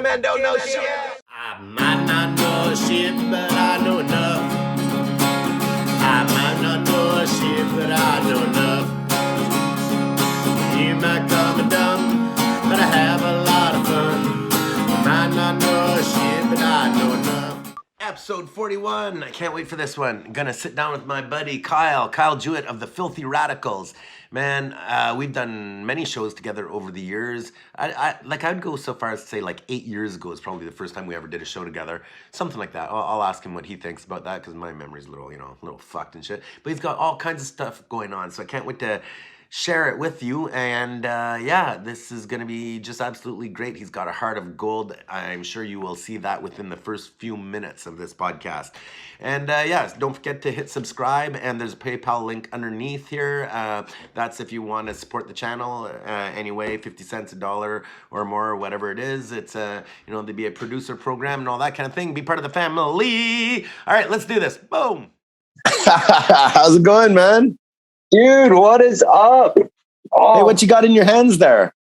man don't know shit. I might not know shit, but I know enough. I might not know shit, but I know enough. You might call me dumb, but I have a lot of fun. I might not know shit, but I know enough. Episode 41. I can't wait for this one. Gonna sit down with my buddy Kyle Jewitt of the Filthy Radicals. Man, we've done many shows together over the years. I'd go so far as to say like 8 years ago is probably the first time we ever did a show together. Something like that. I'll ask him what he thinks about that because my memory's a little fucked and shit. But he's got all kinds of stuff going on, so I can't wait to share it with you. And this is going to be just absolutely great. He's got a heart of gold. I'm sure you will see that within the first few minutes of this podcast. And don't forget to hit subscribe, and there's a PayPal link underneath here. That's if you want to support the channel anyway, 50 cents, $1 or more, whatever it is. It's to be a producer program and all that kind of thing. Be part of the family. All right, let's do this. Boom. How's it going, man? Dude, what is up? Oh, hey, what you got in your hands there?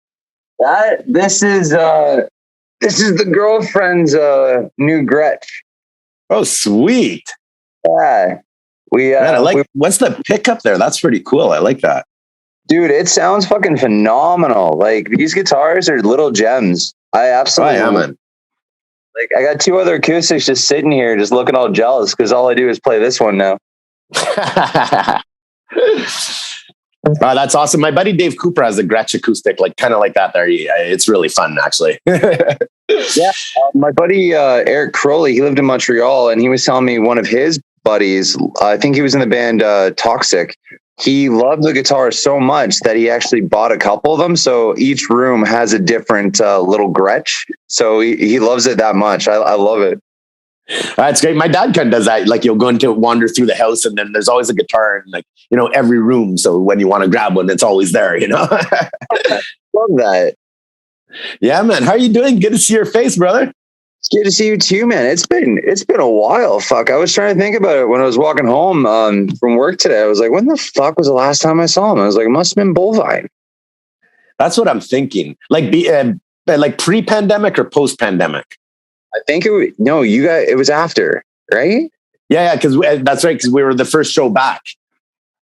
This is the girlfriend's new Gretsch. Oh, sweet. Yeah. What's the pickup there? That's pretty cool. I like that. Dude, it sounds fucking phenomenal. Like, these guitars are little gems. I absolutely am. Like, I got 2 other acoustics just sitting here, just looking all jealous because all I do is play this one now. That's awesome. My buddy Dave Cooper has a Gretsch acoustic, kind of like that there. It's really fun, actually. Yeah. My buddy Eric Crowley, he lived in Montreal, and he was telling me one of his buddies, I think he was in the band Toxic, he loved the guitar so much that he actually bought a couple of them. So each room has a different little Gretsch. So he loves it that much. I love it. That's great. My dad kind of does that. Like, you'll go into wander through the house, and then there's always a guitar in every room. So when you want to grab one, it's always there. Love that. Yeah, man. How are you doing? Good to see your face, brother. It's good to see you too, man. It's been a while. Fuck. I was trying to think about it when I was walking home from work today. I was like, when the fuck was the last time I saw him? I was like, it must have been Bullvine. That's what I'm thinking. Like pre-pandemic or post-pandemic? I think it was after, right? Yeah, because that's right. Because we were the first show back.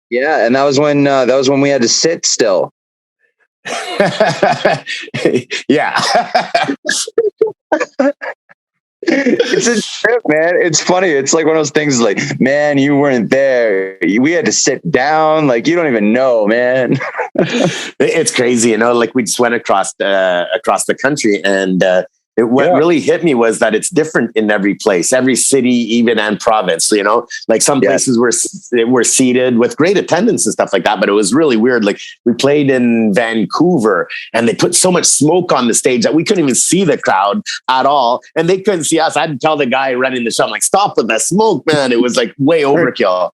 Yeah, and that was when we had to sit still. Yeah. It's a trip, man. It's funny. It's like one of those things like, man, you weren't there. We had to sit down. Like, you don't even know, man. It's crazy, like we just went across the country, and what really hit me was that it's different in every place, every city, even and province. Like some places were seated with great attendance and stuff like that, but it was really weird. Like, we played in Vancouver, and they put so much smoke on the stage that we couldn't even see the crowd at all, and they couldn't see us. I had to tell the guy running the show, I'm like, stop with that smoke, man. It was like way overkill.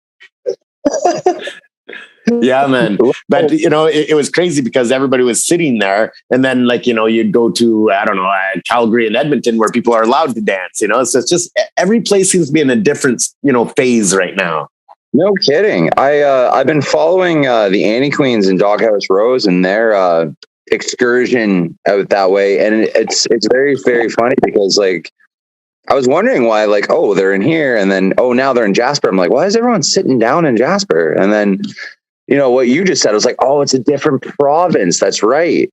Yeah, man. But it was crazy because everybody was sitting there, and then you'd go to Calgary and Edmonton where people are allowed to dance. So it's just every place seems to be in a different phase right now. No kidding. I've been following the Annie Queens and Doghouse Rose and their excursion out that way, and it's very, very funny because I was wondering why they're in here, and then now they're in Jasper. I'm like, why is everyone sitting down in Jasper? And then what you just said, I was like, oh, it's a different province. That's right.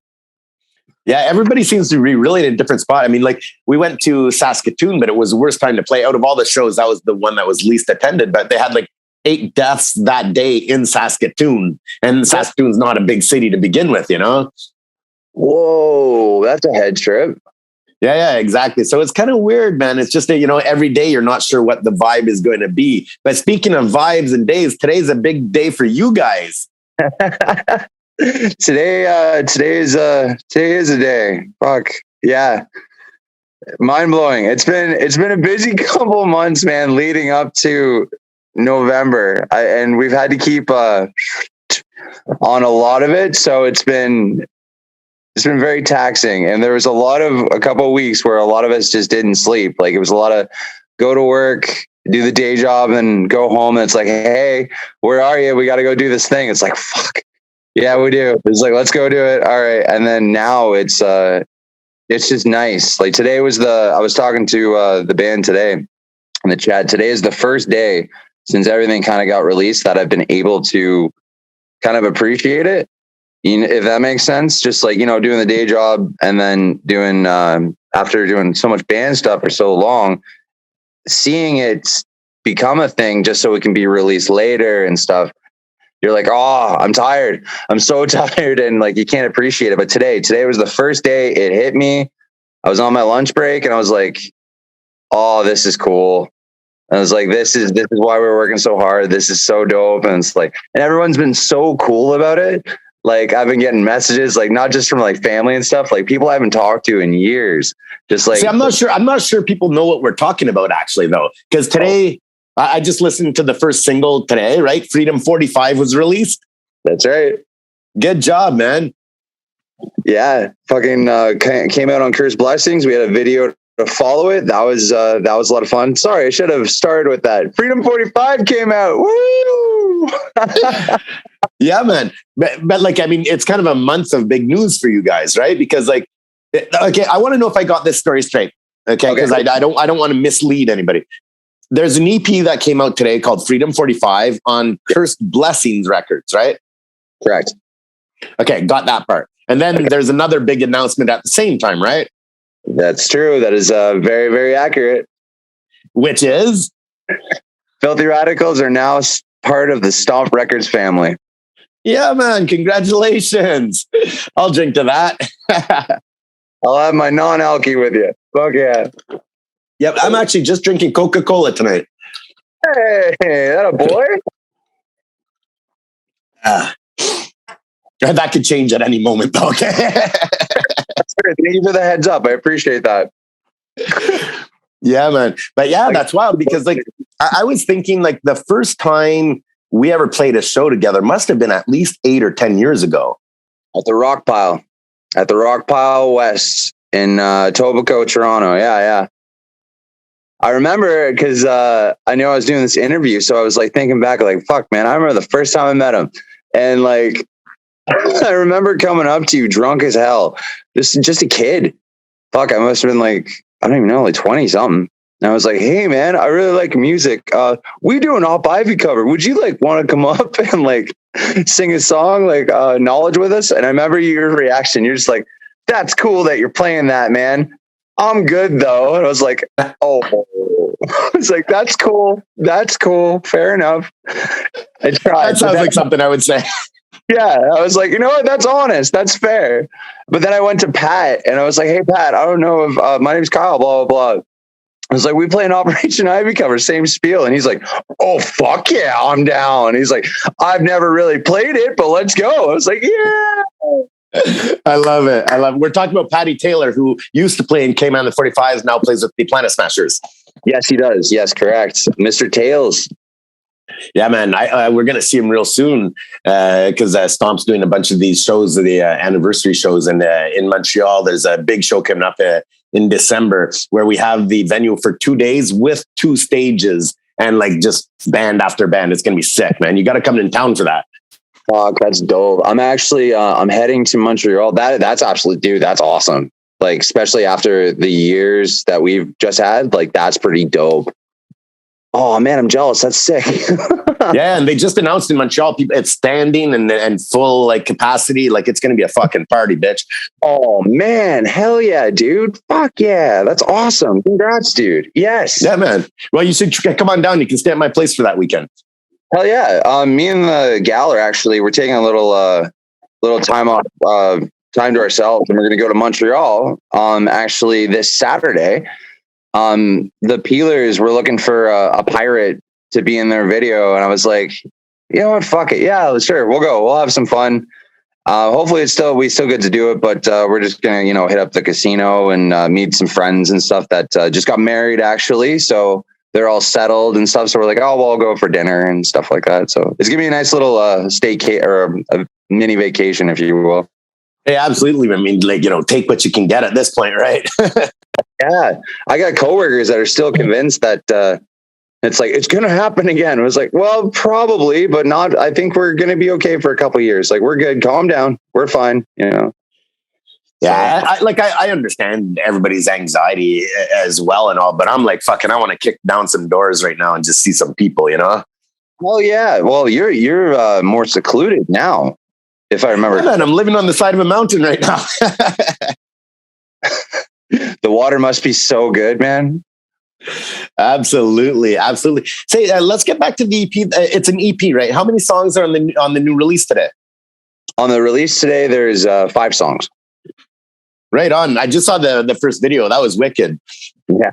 Yeah, everybody seems to be really in a different spot. I mean, we went to Saskatoon, but it was the worst time to play. Out of all the shows, that was the one that was least attended. But they had 8 deaths that day in Saskatoon. And Saskatoon's not a big city to begin with, Whoa, that's a head trip. Yeah, exactly. So it's kind of weird, man. It's just that, every day you're not sure what the vibe is going to be. But speaking of vibes and days, today's a big day for you guys. Today is a day. Fuck. Yeah. Mind blowing. It's been a busy couple months, man, leading up to November. And we've had to keep on a lot of it. So it's been very taxing, and there was a couple of weeks where a lot of us just didn't sleep. Like, it was a lot of go to work, do the day job, and go home. And it's like, hey, where are you? We got to go do this thing. It's like, fuck. Yeah, we do. It's like, let's go do it. All right. And then now it's it's just nice. Like today was I was talking to the band today in the chat. Today is the first day since everything kind of got released that I've been able to kind of appreciate it. If that makes sense, just like, doing the day job and then doing, after doing so much band stuff for so long, seeing it become a thing just so it can be released later and stuff. You're like, oh, I'm tired. I'm so tired. And like, you can't appreciate it. But today was the first day it hit me. I was on my lunch break and I was like, oh, this is cool. I was like, this is why we're working so hard. This is so dope. And it's like, and everyone's been so cool about it. Like I've been getting messages, like not just from like family and stuff, like people I haven't talked to in years. Just like, see, I'm not sure people know what we're talking about actually though. Because today I just listened to the first single today, right? Freedom 45 was released. That's right. Good job, man. Yeah. Fucking came out on Cursed Blessings. We had a video to follow it. That was a lot of fun. Sorry, I should have started with that. Freedom 45 came out. Woo! Yeah, man. But like, I mean, it's kind of a month of big news for you guys, right? Because like, okay, I want to know if I got this story straight. Okay. Because I don't want to mislead anybody. There's an EP that came out today called Freedom 45 on Cursed Blessings Records, right? Correct. Okay. Got that part. And then there's another big announcement at the same time, right? That's true. That is very, very accurate. Which is? Filthy Radicals are now part of the Stomp Records family. Yeah, man. Congratulations. I'll drink to that. I'll have my non-alky with you. Fuck yeah. Yep. I'm actually just drinking Coca-Cola tonight. Hey, that a boy? That could change at any moment, though. Okay. That's great. Thank you for the heads up. I appreciate that. Yeah, man. But yeah, that's wild because like I was thinking like the first time we ever played a show together must have been at least 8 or 10 years ago. At the Rock Pile West in Etobicoke, Toronto. Yeah. I remember because I knew I was doing this interview. So I was like thinking back like, fuck, man, I remember the first time I met him. And like, I remember coming up to you drunk as hell. Just a kid. Fuck, I must have been like, I don't even know, like 20 something. And I was like, hey man, I really like music. We do an Op Ivy cover. Would you like want to come up and like sing a song like Knowledge with us? And I remember your reaction. You're just like, that's cool that you're playing that, man. I'm good though. And I was like, oh, I was like, that's cool. That's cool. Fair enough. I tried. That sounds like something I would say. Yeah, I was like, you know what? That's honest. That's fair. But then I went to Pat and I was like, hey, Pat, I don't know if my name's Kyle, blah, blah, blah. I was like, we play an Operation Ivy cover, same spiel. And he's like, oh, fuck yeah, I'm down. He's like, I've never really played it, but let's go. I was like, yeah. I love it. We're talking about Patty Taylor, who used to play in K-Man the 45s, now plays with the Planet Smashers. Yes, he does. Yes, correct. Mr. Tails. Yeah, man. We're going to see him real soon because Stomp's doing a bunch of these shows, the anniversary shows in Montreal. There's a big show coming up in December where we have the venue for 2 days with 2 stages and like just band after band. It's going to be sick, man. You got to come in town for that. Fuck, that's dope. I'm actually I'm heading to Montreal. That's absolutely, dude. That's awesome. Like especially after the years that we've just had, like that's pretty dope. Oh man, I'm jealous. That's sick. Yeah, and they just announced in Montreal, people it's standing and full like capacity. Like it's gonna be a fucking party, bitch. Oh man, hell yeah, dude. Fuck yeah, that's awesome. Congrats, dude. Yes. Yeah, man. Well, you should come on down. You can stay at my place for that weekend. Hell yeah. Me and the gal we're taking a little time off, time to ourselves, and we're gonna go to Montreal. Actually, this Saturday. The Peelers were looking for a pirate to be in their video, and I was like, you know what, fuck it, yeah, sure, we'll go, we'll have some fun. Hopefully we still get to do it, but we're just gonna hit up the casino and meet some friends and stuff that just got married actually, so they're all settled and stuff. So we're like, oh, well, I'll go for dinner and stuff like that. So it's gonna be a nice little staycation or a mini vacation, if you will. Yeah, absolutely. I mean, like, take what you can get at this point, right? Yeah. I got coworkers that are still convinced that it's like, it's going to happen again. I was like, well, probably, but not. I think we're going to be okay for a couple of years. Like, we're good. Calm down. We're fine. Yeah, I understand everybody's anxiety as well and all, but I'm like, fucking, I want to kick down some doors right now and just see some people, you know? Well, yeah. Well, you're more secluded now, if I remember. Yeah, man, I'm living on the side of a mountain right now. The water must be so good, man. Absolutely. Say, let's get back to the EP. It's an EP, right? How many songs are on the new release today? On the release today, there's 5 songs. Right on. I just saw the first video. That was wicked. Yeah,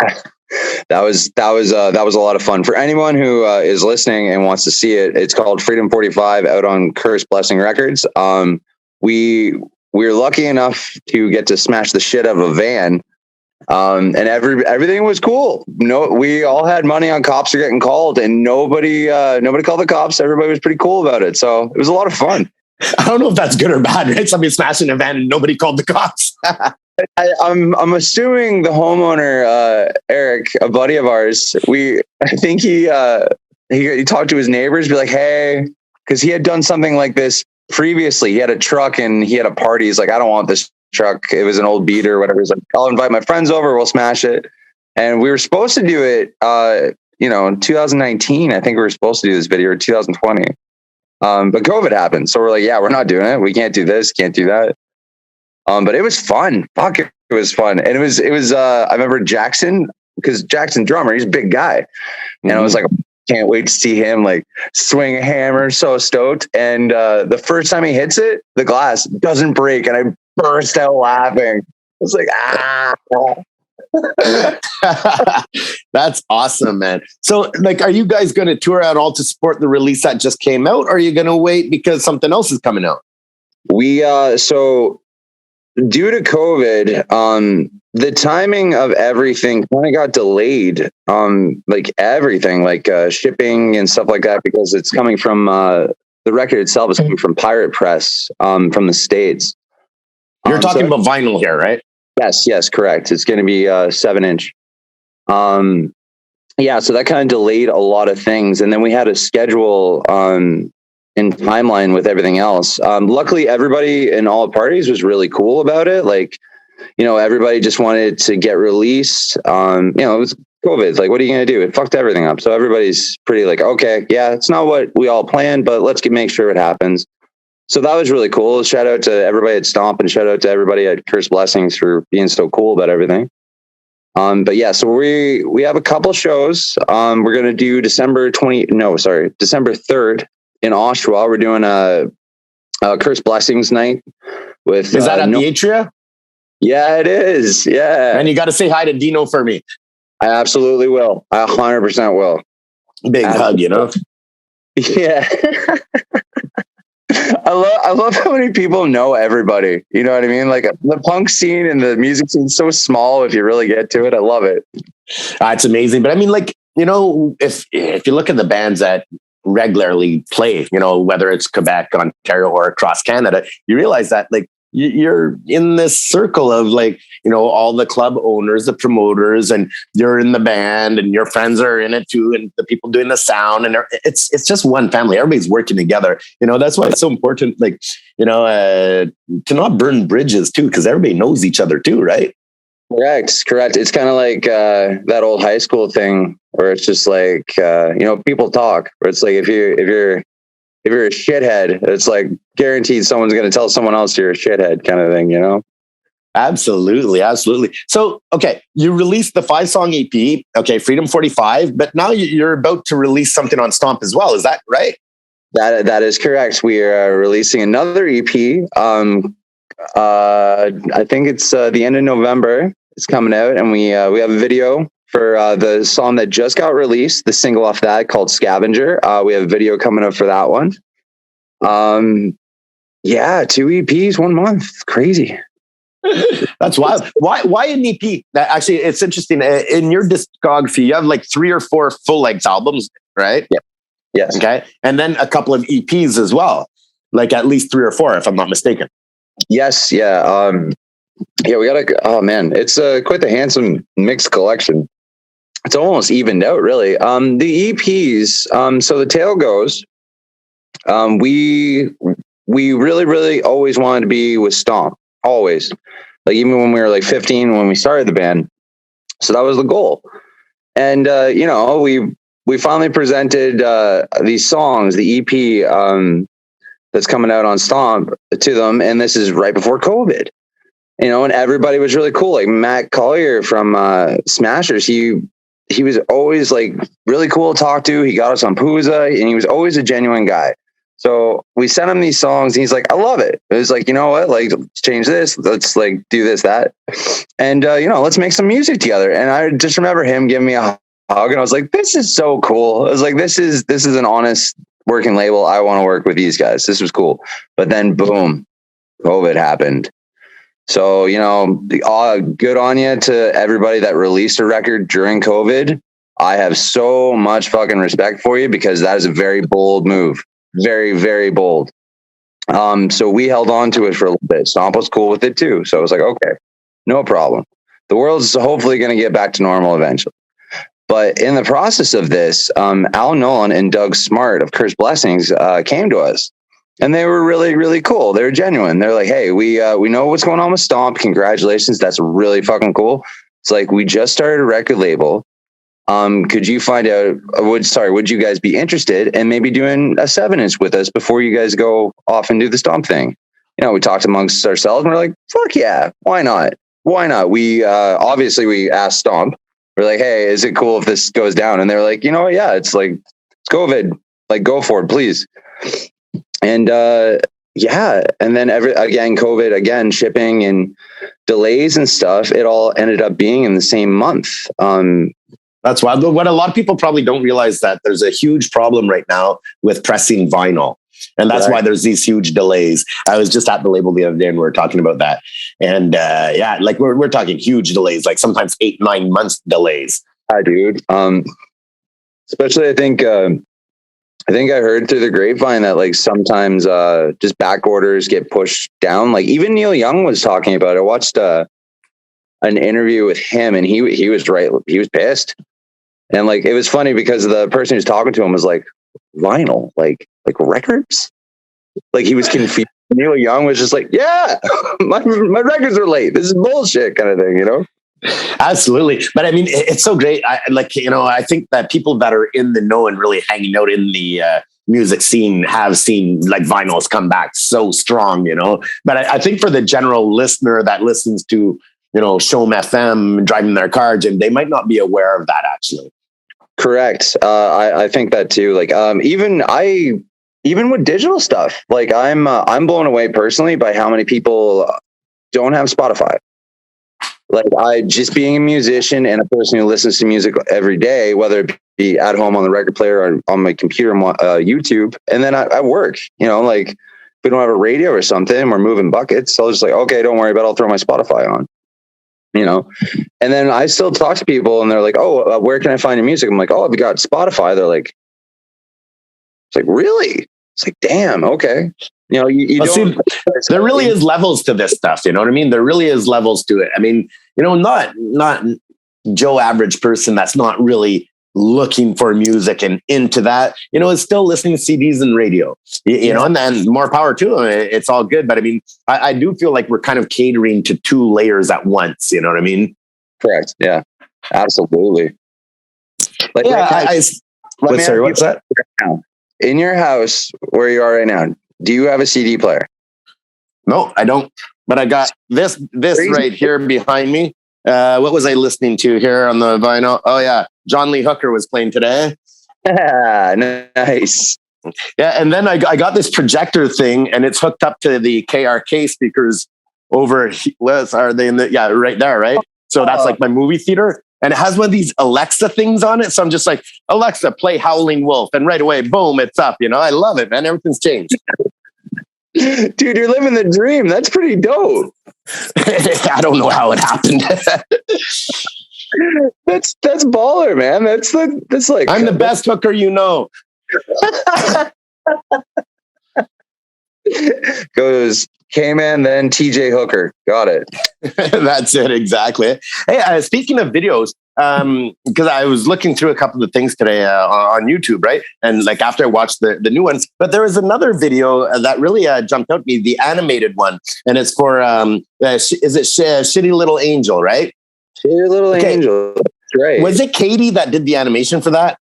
that was a lot of fun for anyone who is listening and wants to see it. It's called Freedom 45, out on Curse Blessing Records. We're lucky enough to get to smash the shit out of a van. And everything was cool. No, we all had money on cops are getting called, and nobody called the cops. Everybody was pretty cool about it. So it was a lot of fun. I don't know if that's good or bad, right? Somebody smashing a van and nobody called the cops. I'm assuming the homeowner, Eric, a buddy of ours, I think he talked to his neighbors, be like, hey, because he had done something like this previously. He had a truck and he had a party. He's like, I don't want this truck. It was an old beat or whatever. He's like, I'll invite my friends over. We'll smash it. And we were supposed to do it, in 2019. I think we were supposed to do this video, or 2020. But COVID happened. So we're like, yeah, we're not doing it. We can't do this, can't do that. But it was fun. Fuck, it was fun. And it was, I remember Jackson, because Jackson drummer, he's a big guy. And I was like, can't wait to see him like swing a hammer. So stoked. And the first time he hits it, the glass doesn't break. And I burst out laughing. I was like, That's awesome, man. So, like, are you guys going to tour at all to support the release that just came out? Or are you going to wait because something else is coming out? We, so due to COVID, the timing of everything kind of got delayed. Like everything, like shipping and stuff like that, because it's coming from, the record itself is coming from Pirate Press, from the States. You're talking about vinyl here, right? Yes, correct. It's going to be 7-inch. Yeah, so that kind of delayed a lot of things. And then we had a schedule in timeline with everything else. Luckily, everybody in all parties was really cool about it. Like, everybody just wanted to get released. It was COVID. It's like, what are you going to do? It fucked everything up. So everybody's pretty like, okay, yeah, it's not what we all planned, but let's make sure it happens. So that was really cool. Shout out to everybody at Stomp and shout out to everybody at Curse Blessings for being so cool about everything. But yeah, so we have a couple shows. We're going to do December 3rd in Oshawa. We're doing a Curse Blessings night with. Is that at the Atria? Yeah, it is. Yeah. And you got to say hi to Dino for me. I absolutely will. I 100% will. Big hug, Yeah. I love how many people know everybody. You know what I mean? Like the punk scene and the music scene is so small if you really get to it. I love it. It's amazing. But I mean, like, if you look at the bands that regularly play, whether it's Quebec, Ontario, or across Canada, you realize that like you're in this circle of like, all the club owners, the promoters, and you're in the band and your friends are in it too. And the people doing the sound, and it's just one family. Everybody's working together. That's why it's so important, like, to not burn bridges too, because everybody knows each other too. Right. Correct. It's kind of like that old high school thing where it's just like, people talk, where it's like, if you're a shithead, it's like guaranteed someone's going to tell someone else you're a shithead kind of thing, Absolutely. So, okay, you released the 5-song EP, okay, Freedom 45, but now you're about to release something on Stomp as well. Is that right? That is correct. We are releasing another EP. I think it's the end of November. It's coming out, and we have a video for the song that just got released, the single off that called Scavenger. We have a video coming up for that one. 2 EPs, 1 month. Crazy. That's wild. Why an EP? Actually, it's interesting. In your discography, you have like 3 or 4 full-length albums, right? Yeah. Yes. Okay. And then a couple of EPs as well. Like at least 3 or 4, if I'm not mistaken. Yes. Yeah. We got it's quite the handsome mixed collection. It's almost evened out, really. The EPs, so the tale goes, we really, really always wanted to be with Stomp. Always. like even when we were like 15 when we started the band. So that was the goal. And you know, we finally presented these songs, the EP that's coming out on Stomp, to them, and this is right before COVID. You know, and everybody was really cool. Like Matt Collier from Smashers, he was always like really cool to talk to. He got us on Pooza, and he was always a genuine guy. So we sent him these songs, and he's like, I love it. It was like, you know what? Like, let's change this. Let's like do this, that. And, you know, let's make some music together. And I just remember him giving me a hug, and I was like, this is so cool. I was like, this is an honest working label. I want to work with these guys. This was cool. But then boom, COVID happened. So, you know, good on you to everybody that released a record during COVID. I have so much fucking respect for you, because that is a very bold move. Very, very bold. So we held on to it for a little bit. Stomp was cool with it too. So I was like, okay, no problem. The world's hopefully going to get back to normal eventually. But in the process of this, Al Nolan and Doug Smart of Cursed Blessings came to us. And they were really, really cool. They were genuine. They're like, hey, we know what's going on with Stomp. Congratulations. That's really fucking cool. It's like, we just started a record label. Could you find out, would you guys be interested in maybe doing a 7-inch with us before you guys go off and do the Stomp thing? You know, we talked amongst ourselves and we're like, fuck yeah, why not? Why not? We, obviously we asked Stomp. We're like, hey, is it cool if this goes down? And they're like, you know what? Yeah, it's like, it's COVID. Like, go for it, please. And yeah, and then COVID, again, shipping and delays and stuff, it all ended up being in the same month. That's why what a lot of people probably don't realize, that there's a huge problem right now with pressing vinyl. And that's why there's these huge delays. I was just at the label the other day and we were talking about that. And yeah, like we're talking huge delays, like sometimes 8-9 months delays. Hi, dude. Especially I think I heard through the grapevine that like sometimes just back orders get pushed down. Like even Neil Young was talking about it. I watched an interview with him, and he was right. He was pissed. And like, it was funny because the person who's talking to him was like, vinyl, like records. Like he was confused. Neil Young was just like, yeah, my records are late. This is bullshit kind of thing, you know? Absolutely. But I mean, it's so great. I think that people that are in the know and really hanging out in the music scene have seen like vinyls come back so strong, you know. But I think for the general listener that listens to, you know, Show'em FM driving their cars, and they might not be aware of that actually. Correct. I think that too. Like even with digital stuff, like I'm blown away personally by how many people don't have Spotify. Like just being a musician and a person who listens to music every day, whether it be at home on the record player or on my computer, YouTube, and then I work, you know, like if we don't have a radio or something, we're moving buckets. So I'll just like, okay, don't worry about it. I'll throw my Spotify on, you know? And then I still talk to people and they're like, oh, where can I find your music? I'm like, oh, I've got Spotify. They're like, it's like, really? It's like, damn. Okay. You know, you don't. See, there really is levels to this stuff. You know what I mean? There really is levels to it. I mean, you know, not Joe average person that's not really looking for music and into that, you know, is still listening to CDs and radio, you know, and then more power to them. It's all good. But I mean, I do feel like we're kind of catering to two layers at once. You know what I mean? Correct. Yeah, absolutely. Like, yeah. Sorry, what's that? In your house where you are right now, do you have a CD player? No, I don't. But I got this Crazy. Right here behind me. What was I listening to here on the vinyl? Oh yeah, John Lee Hooker was playing today. Nice. Yeah, and then I got this projector thing, and it's hooked up to the KRK speakers over. Are they in the? Yeah, right there, right. So that's like my movie theater. And it has one of these Alexa things on it. So I'm just like, Alexa, play Howling Wolf. And right away, boom, it's up. You know, I love it, man. Everything's changed. Dude, you're living the dream. That's pretty dope. I don't know how it happened. That's baller, man. That's like, I'm the best hooker you know. Goes K-Man, then TJ Hooker. Got it. That's it, exactly. Hey, speaking of videos, because I was looking through a couple of things today on YouTube, right? And like after I watched the new ones, but there was another video that really jumped out at me, the animated one, and it's for Shitty Little Angel, right? Shitty Little Angel, that's right. Was it Katie that did the animation for that?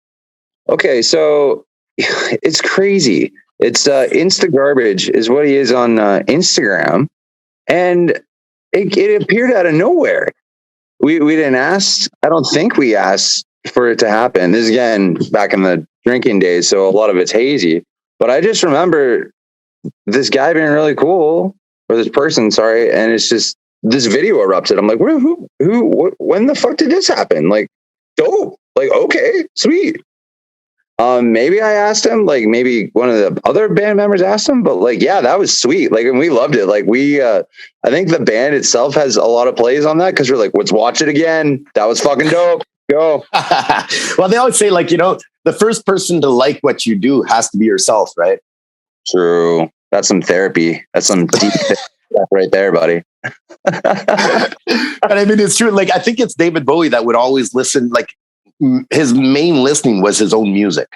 Okay, so it's crazy. It's Insta Garbage is what he is on Instagram, and it appeared out of nowhere. We didn't ask. I don't think we asked for it to happen. This is again back in the drinking days, so a lot of it's hazy. But I just remember this guy being really cool, or this person, sorry, and it's just this video erupted. I'm like, who, when the fuck did this happen? Like, dope. Like, okay, sweet. Maybe I asked him, like maybe one of the other band members asked him, but like, yeah, that was sweet. Like, and we loved it. Like I think the band itself has a lot of plays on that. Cause we're like, let's watch it again. That was fucking dope. Go. Well, they always say like, the first person to like what you do has to be yourself. Right. True. That's some therapy. That's some deep stuff right there, buddy. But I mean, it's true. Like, I think it's David Bowie that would always listen, like, his main listening was his own music.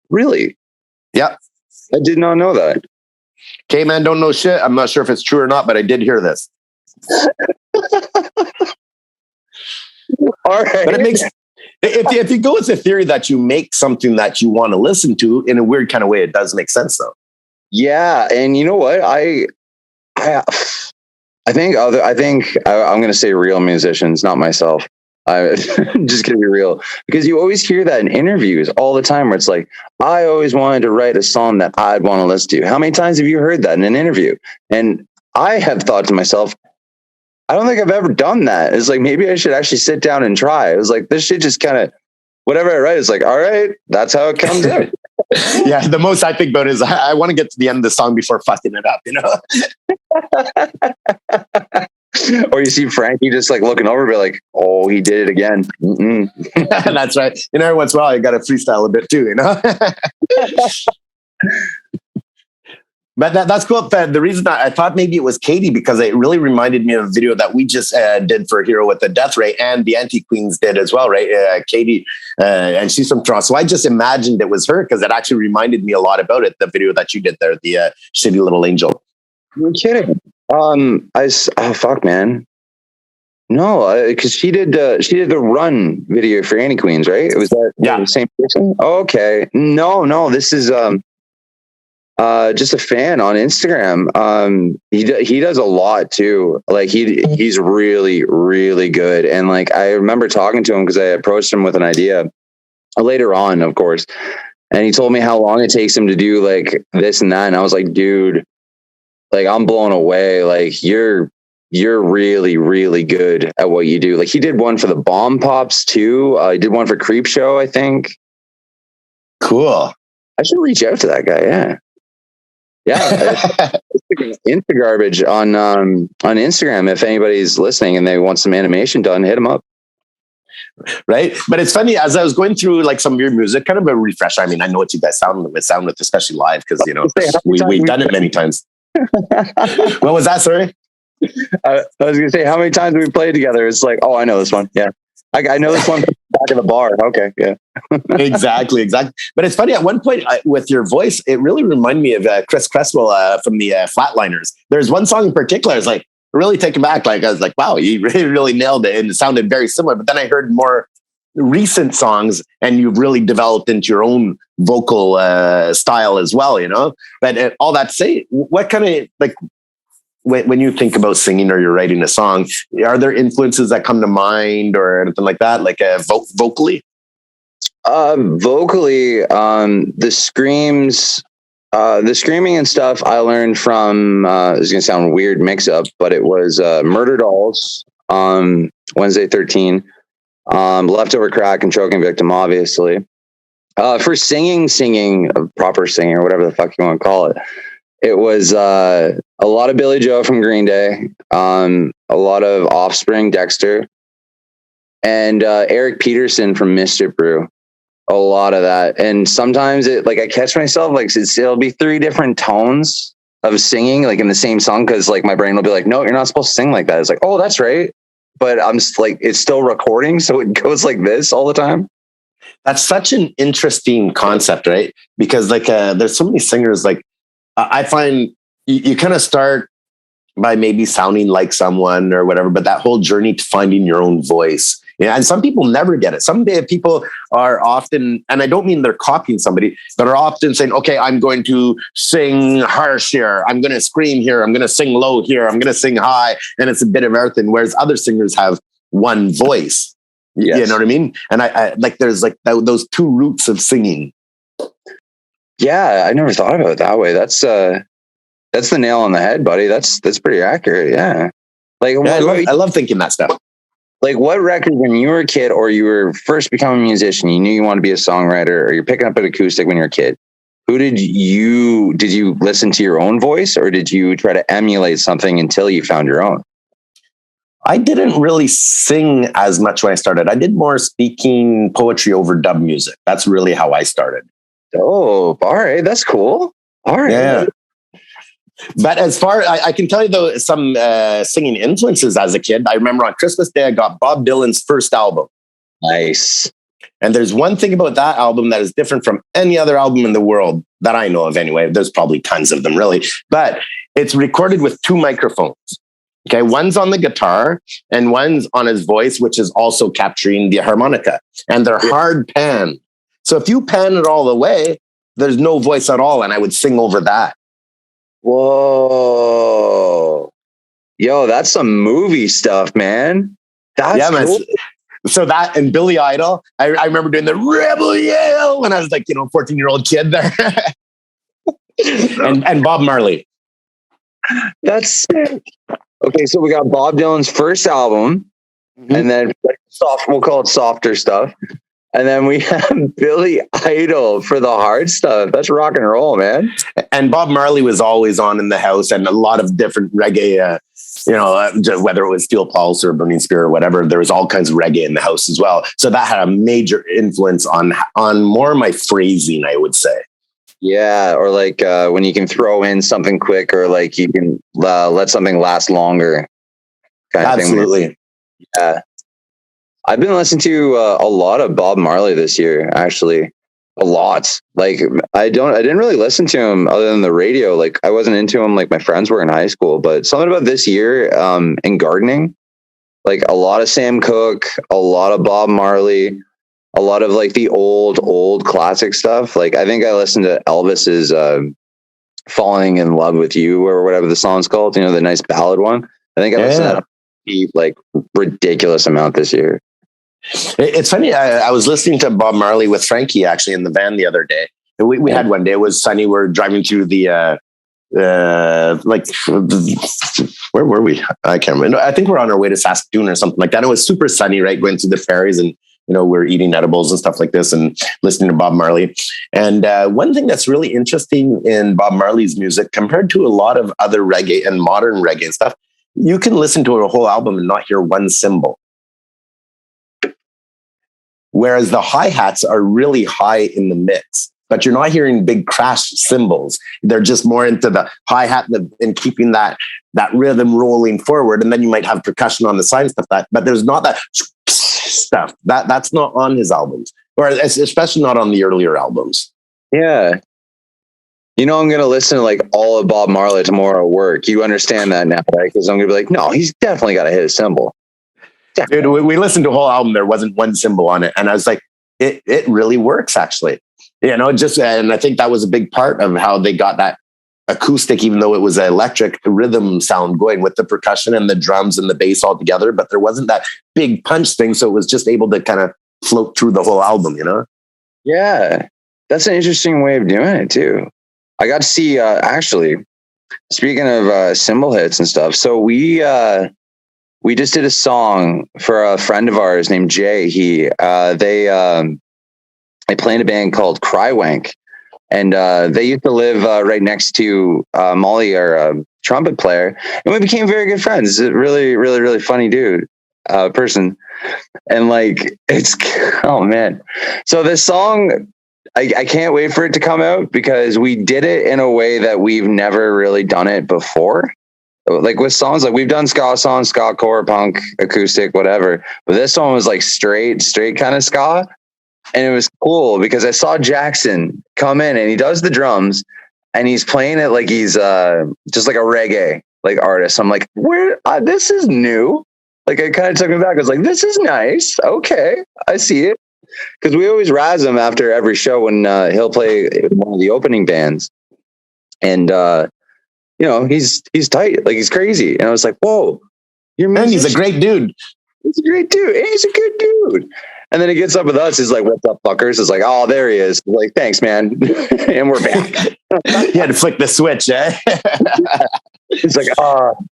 Really? Yeah. I did not know that. Okay, man, don't know shit. I'm not sure if it's true or not, but I did hear this. All right. But it makes, if you go with the theory that you make something that you want to listen to in a weird kind of way, it does make sense though. Yeah. And you know what? I think I'm going to say real musicians, not myself. I'm just gonna be real, because you always hear that in interviews all the time where it's like, I always wanted to write a song that I'd want to listen to. How many times have you heard that in an interview? And I have thought to myself, I don't think I've ever done that. It's like, maybe I should actually sit down and try. It was like, this shit just kind of, whatever I write, it's like, all right, that's how it comes out. Yeah, the most I think about is I want to get to the end of the song before fucking it up, Or you see Frankie just like looking over, be like, "Oh, he did it again." That's right. Every once in a while, you got to freestyle a bit too, But that's cool. The reason I thought maybe it was Katie, because it really reminded me of a video that we just did for Hero with the Death Ray, and the Anti-Queens did as well, right? Katie, and she's from Toronto. So I just imagined it was her because it actually reminded me a lot about it, the video that you did there, the Shitty Little Angel. You're kidding. Fuck, man. No, because she did the Run video for Anti-Queens, right? Was that the same person? Oh, okay. No, this is just a fan on Instagram. He does a lot too. Like he's really, really good. And like I remember talking to him because I approached him with an idea later on, of course, and he told me how long it takes him to do like this and that, and I was like, dude, like I'm blown away. Like you're really, really good at what you do. Like he did one for the Bomb Pops too. He did one for Creep Show, I think. Cool. I should reach out to that guy. Yeah. Insta Garbage on Instagram. If anybody's listening and they want some animation done, hit him up. Right. But it's funny, as I was going through like some of your music, kind of a refresher. I mean, I know what you guys sound with, especially live, because we've done it many times. What was that? Sorry. I was gonna say, how many times have we played together? It's like, oh, I know this one. Yeah, I know this one from the back of the bar. Okay, yeah. exactly. But it's funny, at one point with your voice, it really reminded me of Chris Cresswell from the Flatliners. There's one song in particular, I was like really taken back. Like I was like, wow, you really nailed it, and it sounded very similar. But then I heard more recent songs, and you've really developed into your own vocal style as well, But all that to say, what kind of like when you think about singing or you're writing a song, are there influences that come to mind or anything like that, like vocally? Vocally, the screaming and stuff I learned from this is gonna sound weird mix up, but it was Murder Dolls, Wednesday 13, Leftover Crack, and Choking Victim, obviously. For singing, proper singing, or whatever the fuck you want to call it, it was a lot of Billy Joe from Green Day, a lot of Offspring, Dexter, and Eric Peterson from Mr. Brew. A lot of that. And sometimes I catch myself, like it'll be 3 different tones of singing, like in the same song, because like my brain will be like, no, you're not supposed to sing like that. It's like, oh, that's right. but I'm just like, it's still recording. So it goes like this all the time. That's such an interesting concept, right? Because like, there's so many singers, like I find you kind of start by maybe sounding like someone or whatever, but that whole journey to finding your own voice. Yeah, and some people never get it. Some people are often, and I don't mean they're copying somebody, but are often saying, okay, I'm going to sing harsh here. I'm going to scream here. I'm going to sing low here. I'm going to sing high. And it's a bit of everything. Whereas other singers have one voice. Yes. You know what I mean? And I like, there's like those two roots of singing. Yeah. I never thought about it that way. That's the nail on the head, buddy. That's pretty accurate. Yeah. Like, yeah, I love thinking that stuff. Like, what record when you were a kid or you were first becoming a musician, you knew you wanted to be a songwriter, or you're picking up an acoustic when you're a kid? Did you listen to your own voice, or did you try to emulate something until you found your own? I didn't really sing as much when I started. I did more speaking poetry over dub music. That's really how I started. Oh, all right. That's cool. All right. Yeah. But as far, I can tell you though, some singing influences as a kid. I remember on Christmas Day, I got Bob Dylan's first album. Nice. And there's one thing about that album that is different from any other album in the world that I know of anyway. There's probably tons of them really, but it's recorded with two microphones. Okay. One's on the guitar and one's on his voice, which is also capturing the harmonica, and they're hard pan. So if you pan it all the way, there's no voice at all. And I would sing over that. Whoa. Yo, that's some movie stuff, man. That's cool. So that and Billy Idol, I remember doing the Rebel Yell when I was like, 14-year-old kid there. and Bob Marley. That's sick. Okay, so we got Bob Dylan's first album, and then we'll call it softer stuff. And then we have Billy Idol for the hard stuff. That's rock and roll, man. And Bob Marley was always on in the house, and a lot of different reggae, whether it was Steel Pulse or Burning Spear or whatever, there was all kinds of reggae in the house as well. So that had a major influence on more of my phrasing, I would say. Yeah, or like when you can throw in something quick, or like you can let something last longer. Absolutely. Thing. Yeah. I've been listening to a lot of Bob Marley this year, actually. A lot. Like I didn't really listen to him other than the radio. Like I wasn't into him like my friends were in high school, but something about this year in gardening, like a lot of Sam Cooke, a lot of Bob Marley, a lot of like the old classic stuff. Like I think I listened to Elvis's Falling in Love with You or whatever the song's called, the nice ballad one. I think I listened to that like ridiculous amount this year. It's funny. I was listening to Bob Marley with Frankie actually in the van the other day. We had one day. It was sunny. We're driving through the where were we? I can't remember. I think we're on our way to Saskatoon or something like that. It was super sunny, right? Going through the ferries, and we're eating edibles and stuff like this, and listening to Bob Marley. And one thing that's really interesting in Bob Marley's music, compared to a lot of other reggae and modern reggae and stuff, you can listen to a whole album and not hear one cymbal. Whereas the hi-hats are really high in the mix, but you're not hearing big crash cymbals. They're just more into the hi-hat and keeping that rhythm rolling forward. And then you might have percussion on the side and stuff but there's not that stuff. That's not on his albums, or especially not on the earlier albums. Yeah. I'm going to listen to like all of Bob Marley tomorrow at work. You understand that now, right? Because I'm going to be like, no, he's definitely got to hit a cymbal. Dude, we listened to a whole album. There wasn't one cymbal on it. And I was like, it really works actually. And I think that was a big part of how they got that acoustic, even though it was an electric rhythm sound going with the percussion and the drums and the bass all together, but there wasn't that big punch thing. So it was just able to kind of float through the whole album, Yeah. That's an interesting way of doing it too. I got to see, actually, speaking of cymbal hits and stuff. So we just did a song for a friend of ours named Jay. They play in a band called Crywank, and they used to live right next to Marley, our trumpet player, and we became very good friends. A really, really, really funny dude, person, and like oh man. So this song, I can't wait for it to come out because we did it in a way that we've never really done it before. like with songs, like we've done ska songs, ska core, punk, acoustic, whatever. But this one was like straight kind of ska. And it was cool because I saw Jackson come in and he does the drums and he's playing it like he's just like a reggae like artist. I'm like, where this is new. Like it kind of took me back. I was like, this is nice. Okay, I see it. Because we always razz him after every show when he'll play one of the opening bands. And he's tight, like he's crazy. And I was like, whoa, and he's a great dude. He's a great dude. And he's a good dude. And then he gets up with us. He's like, what's up, fuckers? It's like, oh, there he is. I'm like, thanks, man. And we're back. You had to flick the switch, eh? It's like,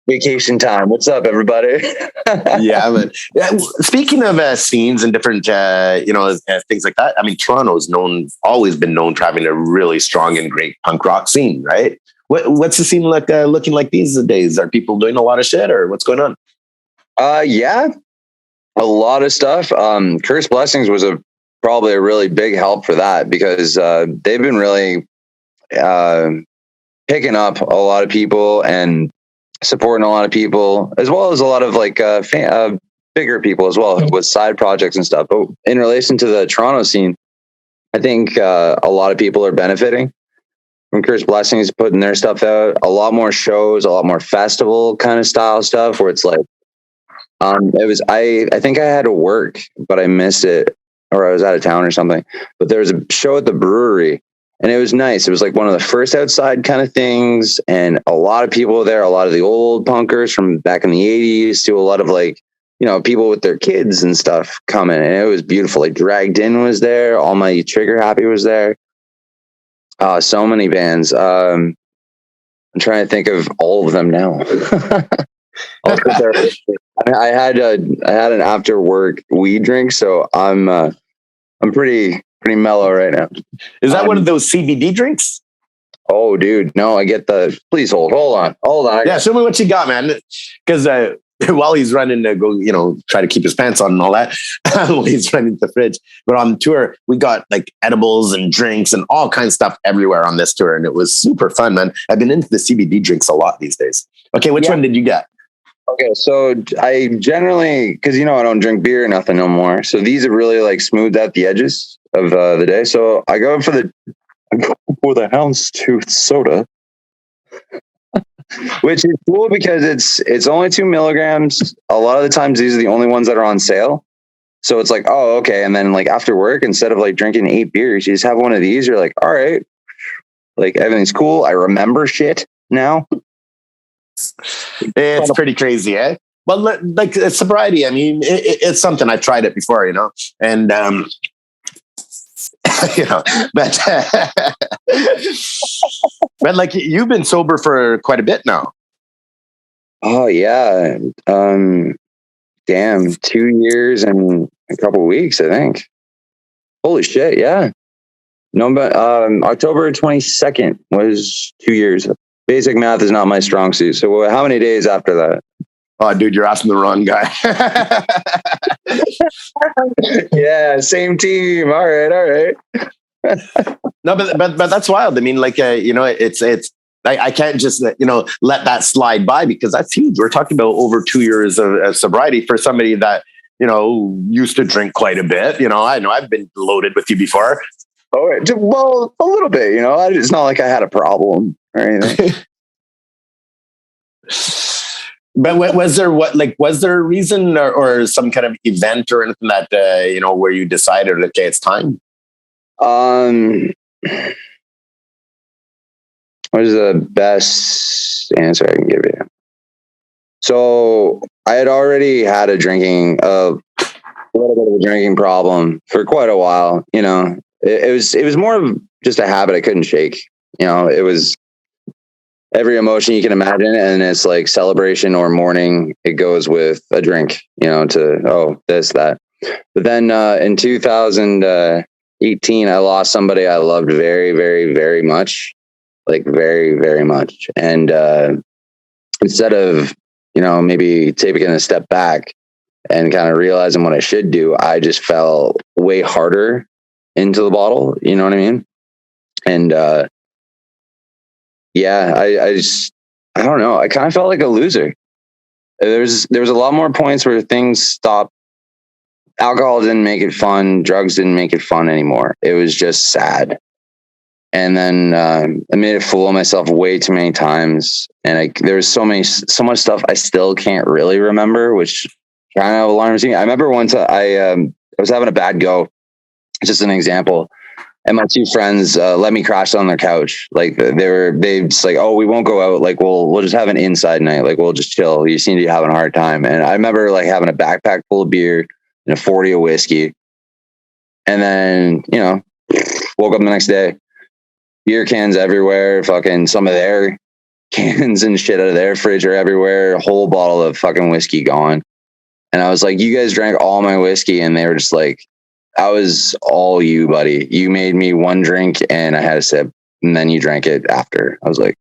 vacation time. What's up, everybody? Yeah, but speaking of scenes and different, things like that. I mean, Toronto's always been known for having a really strong and great punk rock scene, right? What's the scene looking like these days? Are people doing a lot of shit, or what's going on? Yeah, a lot of stuff. Cursed Blessings was probably a really big help for that because they've been really picking up a lot of people and supporting a lot of people, as well as a lot of like bigger people as well with side projects and stuff. But in relation to the Toronto scene, I think a lot of people are benefiting from Cursed Blessings putting their stuff out. A lot more shows, a lot more festival kind of style stuff where it's like, I think I had to work, but I missed it, or I was out of town or something. But there was a show at the brewery, and it was nice. It was like one of the first outside kind of things, and a lot of people were there. A lot of the old punkers from back in the 80s to a lot of like, people with their kids and stuff coming, and it was beautiful. Like Dragged In was there. All My Trigger Happy was there. So many bands. I'm trying to think of all of them now. I had an after work weed drink, so I'm pretty mellow right now. Is that one of those CBD drinks? Oh, dude, no, I get the. Please hold on. Yeah, show me what you got, man. Because while he's running to go, try to keep his pants on and all that, while he's running to the fridge. But on tour, we got like edibles and drinks and all kinds of stuff everywhere on this tour, and it was super fun, man. I've been into the CBD drinks a lot these days. Okay, which one did you get? Okay, so I generally, because I don't drink beer or nothing no more. So these have really like smoothed out the edges of the day. So I go for the houndstooth soda, which is cool because it's only 2 milligrams. A lot of the times these are the only ones that are on sale. So it's like, oh, okay. And then like after work, instead of like drinking 8 beers, you just have one of these. You're like, all right, like everything's cool. I remember shit now. It's pretty crazy, eh? Well, like sobriety, I mean, it's something. I've tried it before, and but but like you've been sober for quite a bit now. Oh yeah, damn, 2 years and a couple of weeks, I think. Holy shit, yeah. No, but October 22nd was 2 years. Basic math is not my strong suit. So how many days after that? Oh, dude, you're asking the wrong guy. Yeah, same team. All right. No, but that's wild. I mean, like, it's I can't just let that slide by because that's huge. We're talking about over 2 years of sobriety for somebody that used to drink quite a bit. I know I've been loaded with you before. Oh, well, a little bit. It's not like I had a problem or anything. But was there a reason or some kind of event or anything that where you decided, okay, it's time? What is the best answer I can give you? So I had already had a little bit of a drinking problem for quite a while. It was more of just a habit I couldn't shake. It was every emotion you can imagine, and it's like celebration or mourning. It goes with a drink, to this, that. But then in 2018, I lost somebody I loved very, very, very much, like very, very much. And instead of maybe taking a step back and kind of realizing what I should do, I just fell way harder into the bottle. You know what I mean? And I just I don't know. I kind of felt like a loser. There was a lot more points where things stopped. Alcohol didn't make it fun. Drugs didn't make it fun anymore. It was just sad. And then I made a fool of myself way too many times. And there was so much stuff I still can't really remember, which kind of alarms me. I remember once I was having a bad go. Just an example. And my two friends let me crash on their couch. Like they just like, oh, we won't go out. Like we'll just have an inside night. Like we'll just chill. You seem to be having a hard time. And I remember like having a backpack full of beer and a 40 of whiskey. And then, woke up the next day, beer cans everywhere, fucking some of their cans and shit out of their fridge are everywhere, a whole bottle of fucking whiskey gone. And I was like, you guys drank all my whiskey. And they were just like, I was all you, buddy. You made me one drink and I had a sip and then you drank it after. I was like,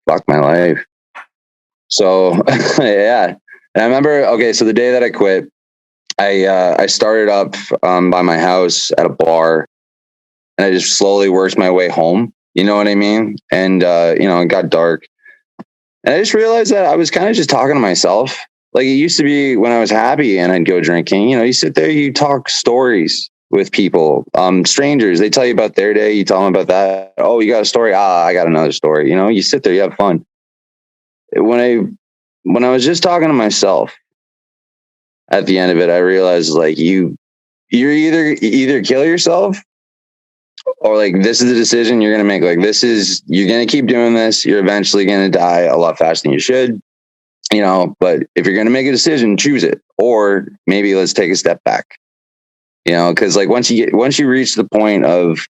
fuck my life. So yeah. And I remember, so the day that I quit, I started up by my house at a bar and I just slowly worked my way home. You know what I mean? And, it got dark and I just realized that I was kind of just talking to myself. Like it used to be when I was happy and I'd go drinking, you sit there, you talk stories with people, strangers, they tell you about their day. You tell them about that. Oh, you got a story. I got another story. You sit there, you have fun. When I was just talking to myself, at the end of it, I realized like you're either kill yourself or like this is the decision you're gonna make. Like you're gonna keep doing this. You're eventually gonna die a lot faster than you should. But if you're gonna make a decision, choose it. Or maybe let's take a step back. Because like once you reach the point of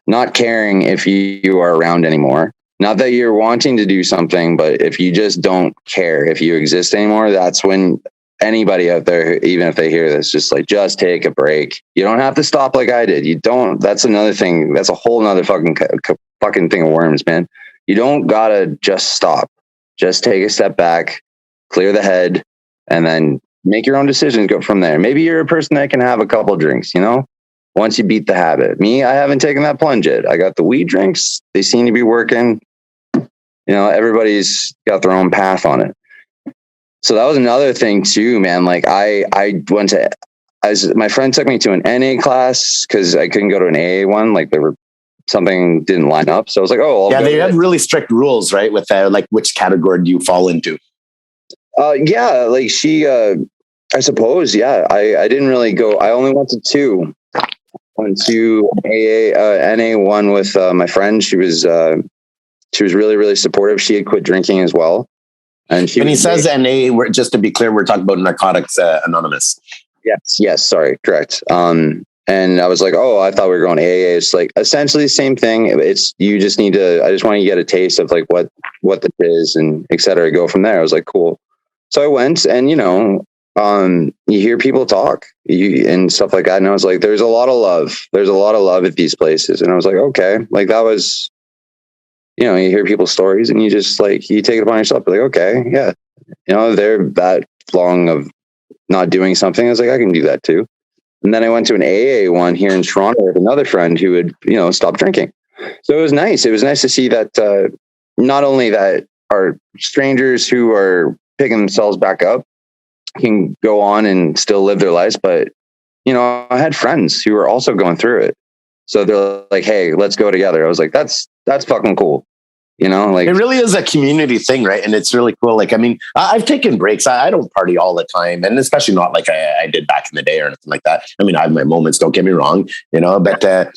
not caring if you are around anymore. Not that you're wanting to do something, but if you just don't care if you exist anymore, that's when anybody out there, even if they hear this, just take a break. You don't have to stop like I did. You don't. That's another thing. That's a whole nother fucking thing of worms, man. You don't gotta just stop. Just take a step back, clear the head, and then make your own decisions. Go from there. Maybe you're a person that can have a couple drinks, once you beat the habit. Me, I haven't taken that plunge yet. I got the weed drinks. They seem to be working. Everybody's got their own path on it. So that was another thing too, man. Like I went to, my friend took me to an NA class because I couldn't go to an AA one. Like something didn't line up. So I was like, oh, they have really strict rules, right? With like which category do you fall into? Yeah, like she, I suppose, yeah. I didn't really go. I only went to two. Went to NA one with my friend. She was really, really supportive. She had quit drinking as well. And when he says NA, just to be clear, we're talking about Narcotics Anonymous. Yes, sorry, correct. And I was like, oh, I thought we were going AA. It's like essentially the same thing. You just need to. I just want to get a taste of like what this is and et cetera. Go from there. I was like, cool. So I went, and you hear people talk and stuff like that. And I was like, there's a lot of love. There's a lot of love at these places. And I was like, okay, like that was, you hear people's stories and you just like, you take it upon yourself. Like, okay, yeah. They're that long of not doing something. I was like, I can do that too. And then I went to an AA one here in Toronto with another friend who had, stopped drinking. So it was nice. It was nice to see that not only that our strangers who are picking themselves back up can go on and still live their lives, but I had friends who were also going through it. So they're like, hey, let's go together. I was like, that's fucking cool. Like it really is a community thing, right? And it's really cool. Like, I mean, I've taken breaks. I don't party all the time, and especially not like I did back in the day or anything like that. I mean, I have my moments, don't get me wrong, but they're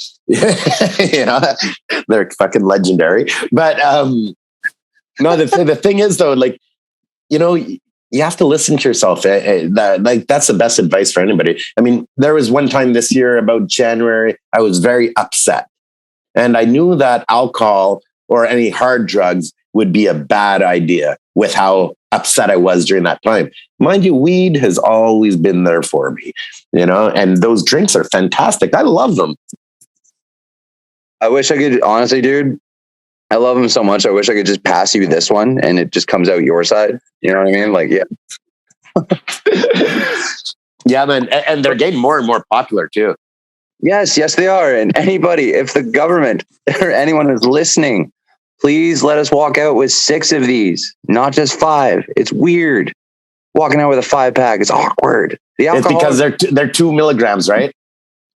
fucking legendary. But no, the thing is though, like, you have to listen to yourself. That's the best advice for anybody. I mean, there was one time this year about January, I was very upset. And I knew that alcohol or any hard drugs would be a bad idea with how upset I was during that time. Mind you, weed has always been there for me, and those drinks are fantastic. I love them. I wish I could, honestly, dude, I love them so much. I wish I could just pass you this one and it just comes out your side. You know what I mean? Like, yeah. Yeah, man. And they're getting more and more popular too. Yes, they are. And anybody, if the government or anyone is listening Please let us walk out with 6 of these, not just 5. It's weird. Walking out with a 5-pack, it's awkward. The alcohol, it's because they're 2 milligrams, right?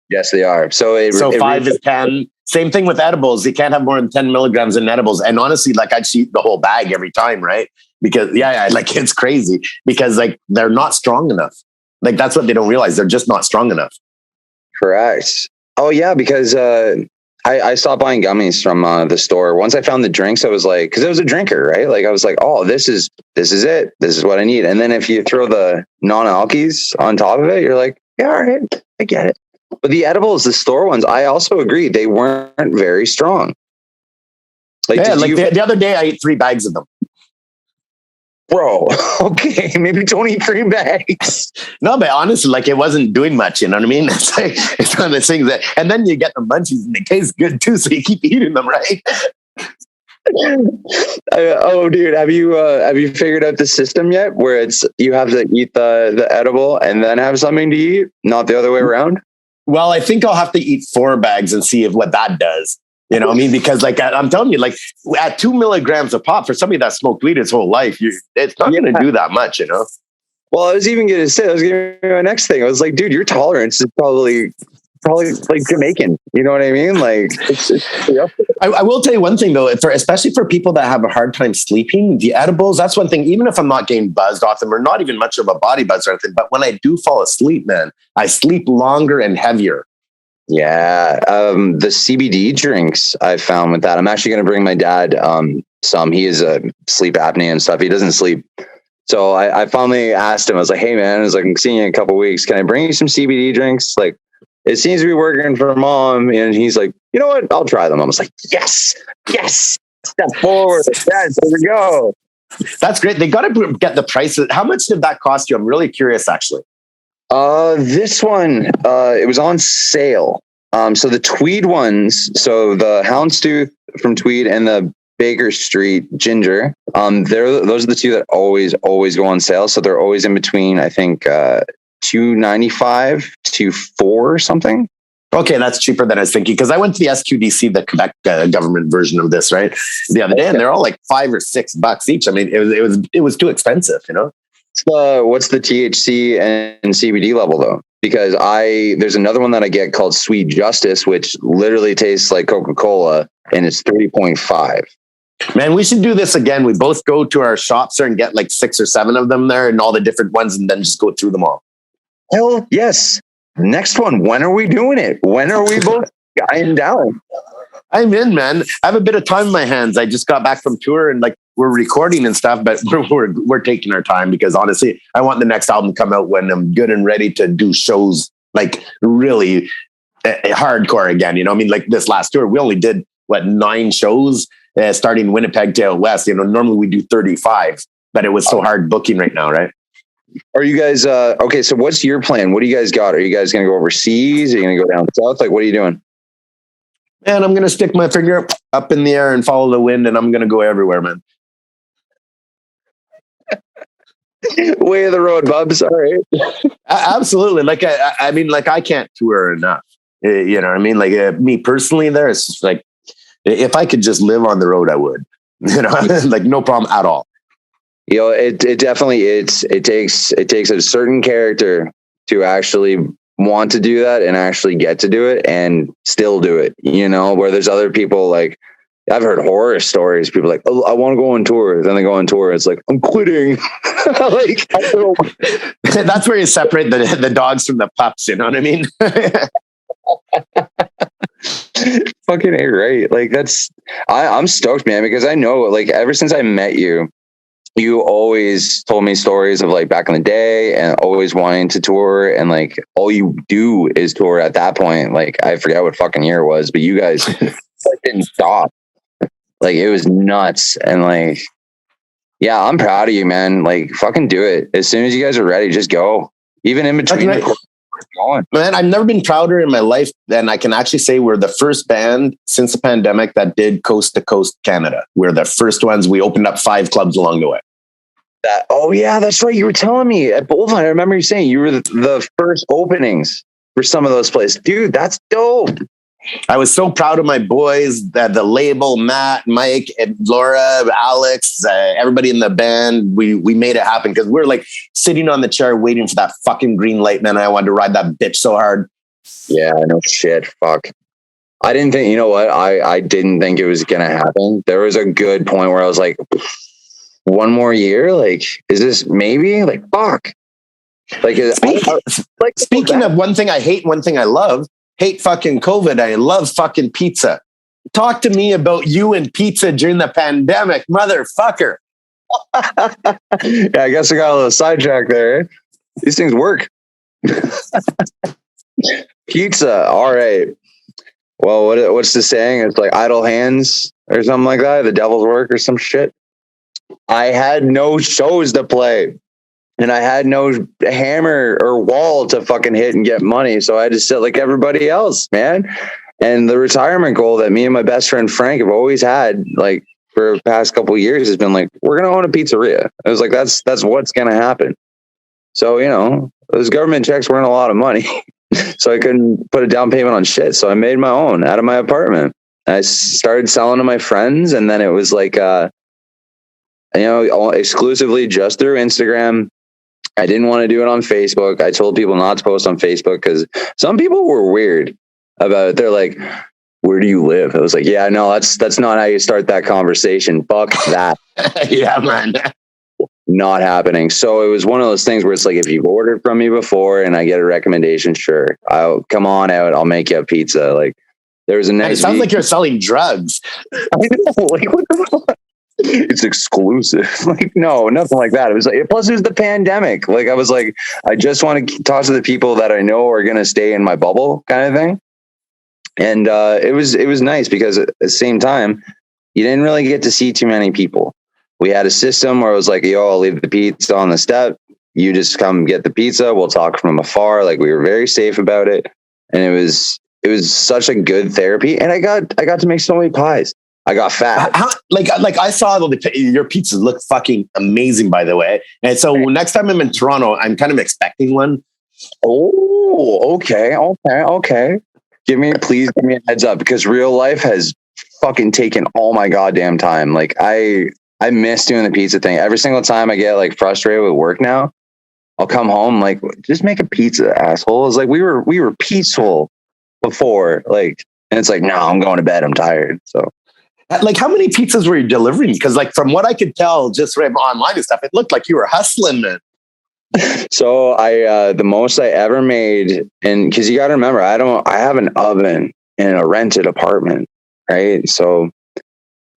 Yes, they are. So 5 is 10. Same thing with edibles. You can't have more than 10 milligrams in edibles. And honestly, like I'd eat the whole bag every time, right? Because like it's crazy because like they're not strong enough. Like that's what they don't realize. They're just not strong enough. Correct. Oh yeah, because I stopped buying gummies from the store. Once I found the drinks, I was like, because I was a drinker, right? Like I was like, oh, this is it. This is what I need. And then if you throw the non-alkies on top of it, you're like, yeah, all right, I get it. But the edibles, the store ones, I also agree, they weren't very strong. Like, the other day I ate 3 bags of them. Bro, okay, maybe 23 bags. No, but honestly, like it wasn't doing much. You know what I mean? It's like it's one of the things that, and then you get the munchies and they taste good too, so you keep eating them, right? Oh, dude, have you figured out the system yet? Where it's you have to eat the edible and then have something to eat, not the other way around? Well, I think I'll have to eat 4 bags and see what that does. You know what I mean? Because like I'm telling you, like at 2 milligrams a pop for somebody that smoked weed his whole life, it's not going to do that much, you know? Well, I was even going to say, I was going to my next thing. I was like, dude, your tolerance is probably like Jamaican. You know what I mean? Like, I will tell you one thing though, especially for people that have a hard time sleeping, the edibles, that's one thing, even if I'm not getting buzzed off them or not even much of a body buzz or anything, but when I do fall asleep, man, I sleep longer and heavier. Yeah. The CBD drinks I've found with that. I'm actually going to bring my dad some. He is a sleep apnea and stuff. He doesn't sleep. So I finally asked him, I was like, hey man, I was like, I'm seeing you in a couple of weeks. Can I bring you some CBD drinks? Like, it seems to be working for mom. And he's like, you know what? I'll try them. I was like, yes. Step forward. Yes, there we go. That's great. They got to get the prices. How much did that cost you? I'm really curious, actually. This one, it was on sale. So the Tweed ones, so the Houndstooth from Tweed and the Baker Street Ginger, those are the 2 that always go on sale. So they're always in between, I think, $2.95 to $4 or something. Okay, that's cheaper than I was thinking because I went to the SQDC, the Quebec government version of this, right, the other day, and they're all like $5 or $6 each. I mean, it was too expensive, you know. What's the THC and CBD level though? Because there's another one that I get called Sweet Justice, which literally tastes like Coca-Cola, and it's 3.5. Man, we should do this again. We both go to our shops there and get like 6 or 7 of them there and all the different ones, and then just go through them all. Hell yes. Next one. When are we doing it? When are we both going down? I'm in, man. I have a bit of time in my hands. I just got back from tour and like we're recording and stuff, but we're taking our time because honestly, I want the next album to come out when I'm good and ready to do shows like really hardcore again. You know, I mean, like this last tour, we only did 9 shows starting Winnipeg to out west. You know, normally we do 35, but it was so hard booking right now, right? Are you guys okay? So what's your plan? What do you guys got? Are you guys going to go overseas? Are you going to go down south? Like, what are you doing? And I'm going to stick my finger up in the air and follow the wind, and I'm going to go everywhere, man. Way of the road, bub. Sorry. Absolutely. Like, I mean, like I can't tour enough. You know what I mean? Like me personally there, it's just like, if I could just live on the road, I would, you know, like no problem at all. You know, it definitely, it takes a certain character to actually want to do that and actually get to do it and still do it, you know, where there's other people like, I've heard horror stories. People like, oh, I want to go on tour. Then they go on tour. It's like, I'm quitting. Like, that's where you separate the dogs from the pups. You know what I mean? Fucking A, right. Like I'm stoked, man, because I know like ever since I met you, you always told me stories of like back in the day and always wanting to tour, and like all you do is tour at that point. Like I forget what fucking year it was, but you guys like, didn't stop. Like it was nuts. And like, yeah, I'm proud of you, man. Like fucking do it. As soon as you guys are ready, just go. Even in between. Right. Man, I've never been prouder in my life. And I can actually say we're the first band since the pandemic that did coast to coast Canada. We're the first ones. We opened up 5 clubs along the way. Oh yeah, that's right. You were telling me at Boulevard. I remember you saying you were the first openings for some of those places. Dude, that's dope. I was so proud of my boys, that the label, Matt, Mike, and Laura, Alex, everybody in the band. We made it happen because we're like sitting on the chair waiting for that fucking green light, man. I wanted to ride that bitch so hard. Yeah, no shit. Fuck. I didn't think, you know what? I didn't think it was going to happen. There was a good point where I was like, one more year? Like, is this maybe? Like, fuck. Like, Speaking of one thing I hate, one thing I love, hate fucking COVID. I love fucking pizza. Talk to me about you and pizza during the pandemic, motherfucker. Yeah, I guess I got a little sidetracked there. These things work. Pizza. All right. Well, what's the saying? It's like idle hands or something like that. The devil's work or some shit. I had no shows to play. And I had no hammer or wall to fucking hit and get money. So I had to sit like everybody else, man. And the retirement goal that me and my best friend Frank have always had, like for the past couple of years, has been like, we're going to own a pizzeria. I was like, that's what's going to happen. So, you know, those government checks weren't a lot of money. So I couldn't put a down payment on shit. So I made my own out of my apartment. And I started selling to my friends. And then it was like, exclusively just through Instagram. I didn't want to do it on Facebook. I told people not to post on Facebook because some people were weird about it. They're like, where do you live? I was like, yeah, no, that's not how you start that conversation. Fuck that. Yeah, man. Not happening. So it was one of those things where it's like, if you've ordered from me before and I get a recommendation, sure, I'll come on out. I'll make you a pizza. Like there was a next. It sounds like you're selling drugs. I know. Like what the fuck? It's exclusive. Like, no, nothing like that. It was like, plus it was the pandemic. Like I was like, I just want to talk to the people that I know are going to stay in my bubble kind of thing. And it was nice because at the same time, you didn't really get to see too many people. We had a system where it was like, yo, I'll leave the pizza on the step. You just come get the pizza. We'll talk from afar. Like we were very safe about it. And it was such a good therapy. And I got to make so many pies. I got fat. Like I saw your pizzas look fucking amazing, by the way. And so next time I'm in Toronto, I'm kind of expecting one. Oh, okay. Please give me a heads up because real life has fucking taken all my goddamn time. Like I miss doing the pizza thing. Every single time I get like frustrated with work now, I'll come home like, just make a pizza, asshole. It's like we were peaceful before, like, and it's like, no, I'm going to bed. I'm tired. So. Like, how many pizzas were you delivering? Because, like, from what I could tell, just from online and stuff, it looked like you were hustling, man. So the most I ever made, and because you got to remember, I have an oven in a rented apartment, right? So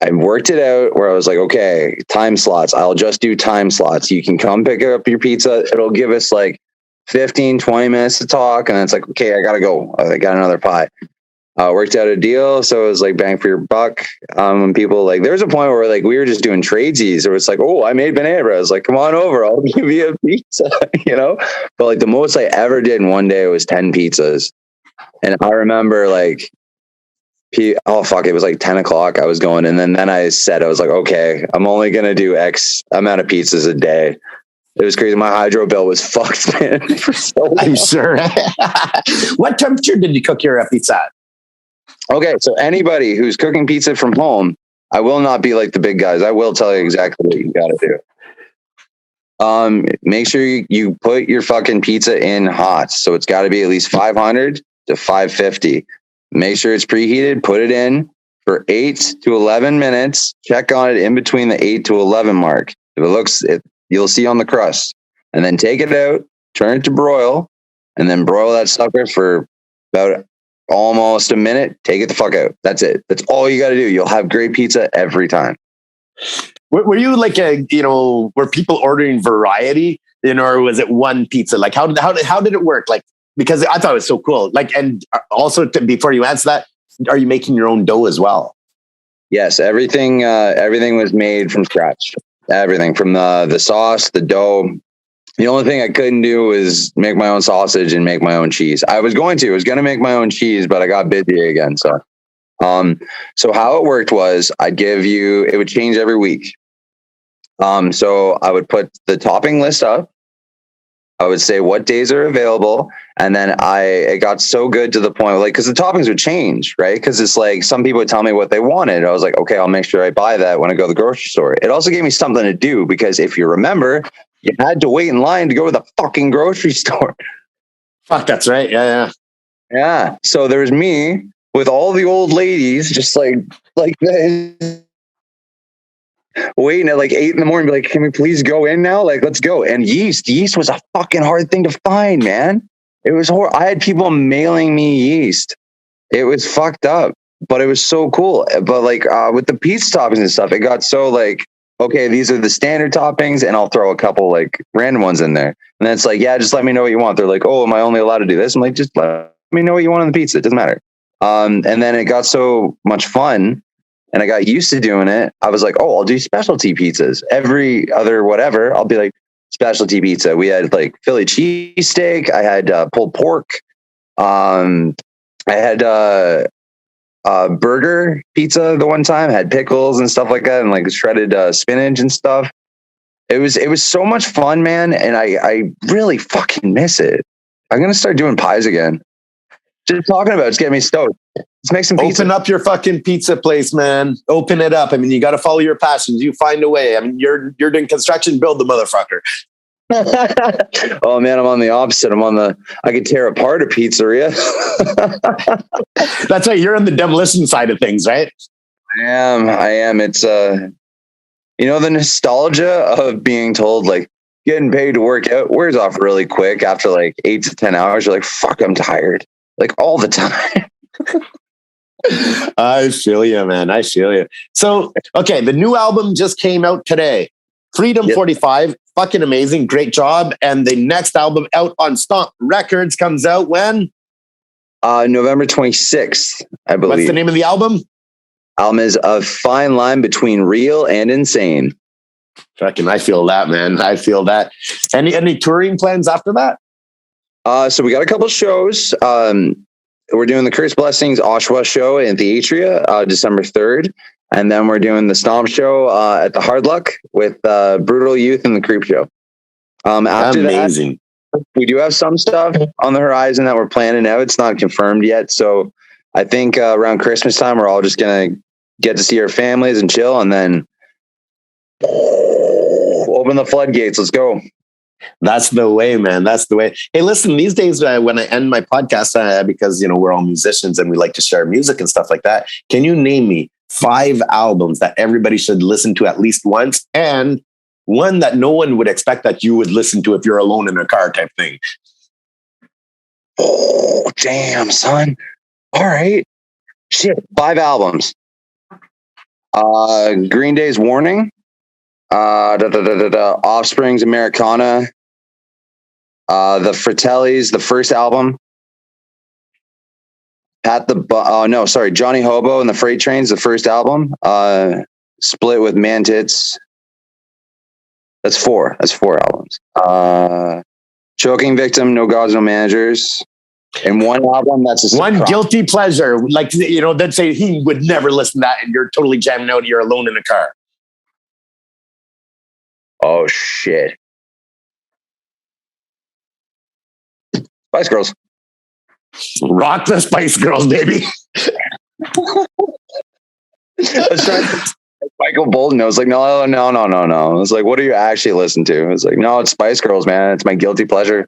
I worked it out where I was like, okay, time slots. I'll just do time slots. You can come pick up your pizza. It'll give us like 15, 20 minutes to talk. And then it's like, okay, I got to go. I got another pie. Worked out a deal, so it was like bang for your buck. When people like, there was a point where like we were just doing tradesies, or it's like, oh, I made banana bread. I was like, come on over, I'll give you a pizza, you know. But like the most I ever did in one day was 10 pizzas, and I remember like, oh fuck, it was like 10 o'clock. I was going, and then I said, I was like, okay, I'm only gonna do X amount of pizzas a day. It was crazy. My hydro bill was fucked, man. For so long. I'm sure. What temperature did you cook your pizza at? Okay, so anybody who's cooking pizza from home, I will not be like the big guys. I will tell you exactly what you got to do. Make sure you put your fucking pizza in hot. So it's got to be at least 500 to 550. Make sure it's preheated. Put it in for 8 to 11 minutes. Check on it in between the 8 to 11 mark. If it looks, you'll see on the crust. And then take it out, turn it to broil, and then broil that sucker for about almost a minute. Take it the fuck out. That's it. That's all you got to do. You'll have great pizza every time. Were you like were people ordering variety, or was it one pizza? Like how did it work? Like, because I thought it was so cool. Like, and also before you answer that, are you making your own dough as well? Yes, everything was made from scratch. Everything from the sauce, the dough. The only thing I couldn't do was make my own sausage and make my own cheese. I was going to make my own cheese, but I got busy again. So how it worked was it would change every week. So I would put the topping list up. I would say what days are available. And then it got so good to the point, like, because the toppings would change, right? Because it's like some people would tell me what they wanted. I was like, okay, I'll make sure I buy that when I go to the grocery store. It also gave me something to do because if you remember, you had to wait in line to go to the fucking grocery store. Fuck, that's right. Yeah. So there's me with all the old ladies just like this, waiting at like 8 a.m, be like, can we please go in now? Like, let's go. And yeast was a fucking hard thing to find, man. It was horrible. I had people mailing me yeast. It was fucked up, but it was so cool. But like with the pizza toppings and stuff, it got so like, okay, these are the standard toppings, and I'll throw a couple like random ones in there. And then it's like, yeah, just let me know what you want. They're like, oh, am I only allowed to do this? I'm like, just let me know what you want on the pizza. It doesn't matter. And then it got so much fun, and I got used to doing it. I was like, oh, I'll do specialty pizzas. Every other whatever, I'll be like, specialty pizza. We had like Philly cheesesteak. I had pulled pork. I had burger pizza the one time. I had pickles and stuff like that, and like shredded spinach and stuff. It was so much fun, man, and I really fucking miss it. I'm gonna start doing pies again. Just talking about it's getting me stoked. Let's make some pizza. Open up your fucking pizza place, man. Open it up. I mean, you got to follow your passions. You find a way. I mean, you're doing construction, build the motherfucker. Oh man, I'm on the opposite. I could tear apart a pizzeria. That's right. You're on the demolition side of things, right? I am. It's the nostalgia of being told like getting paid to work out wears off really quick after like 8 to 10 hours. You're like, fuck, I'm tired. Like all the time. I feel you, man. I feel you. So, okay, the new album just came out today. Freedom 45, fucking amazing. Great job. And the next album out on Stomp Records comes out when? November 26th, I believe. What's the name of the album? Album is A Fine Line Between Real and Insane. Fucking, I feel that, man. I feel that. Any touring plans after that? So we got a couple shows. We're doing the Curse Blessings Oshawa show at the Atria, December 3rd. And then we're doing the Stomp show at the Hard Luck with Brutal Youth and the Creep Show. After amazing. That, we do have some stuff on the horizon that we're planning out. It's not confirmed yet. So I think around Christmas time, we're all just going to get to see our families and chill, and then open the floodgates. Let's go. That's the way, man. That's the way. Hey, listen, these days when I end my podcast, because, we're all musicians and we like to share music and stuff like that. Can you name me 5 albums that everybody should listen to at least once, and one that no one would expect that you would listen to if you're alone in a car type thing? Oh, damn, son. All right. Shit. 5 albums. Green Day's Warning. Offspring's Americana. The Fratellis, the first album. Johnny Hobo and the Freight Trains, the first album. Split with Man Tits. That's 4. That's 4 albums. Choking Victim, No Gods, No Managers. And one album that's a surprise. One guilty pleasure. Like, they'd say he would never listen to that, and you're totally jamming out. You're alone in a car. Oh, shit. Spice Girls. Rock the Spice Girls, baby. Michael Bolton. I was like, no. I was like, what do you actually listen to? I was like, no, it's Spice Girls, man. It's my guilty pleasure.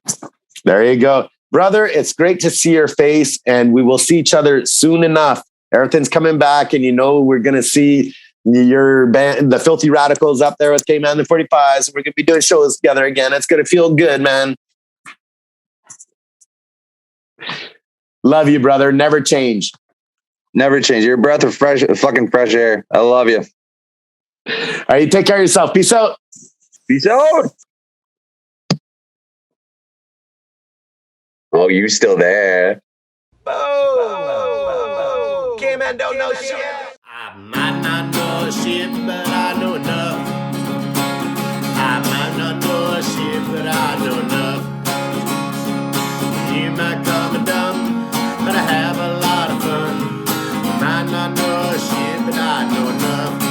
There you go. Brother, it's great to see your face, and we will see each other soon enough. Everything's coming back, and we're going to see your band, the Filthy Radicals, up there with K-Man the 45s. We're going to be doing shows together again. It's going to feel good, man. Love you, brother. Never change. Never change. You're a breath of fucking fresh air. I love you. All right, you take care of yourself. Peace out. Peace out. Oh, you still there? Oh, K-Man don't know shit. I might not know shit, but I know enough. I might not know shit, but I know enough. You might call me dumb, but I have a lot of fun. Might not know shit, but I know enough.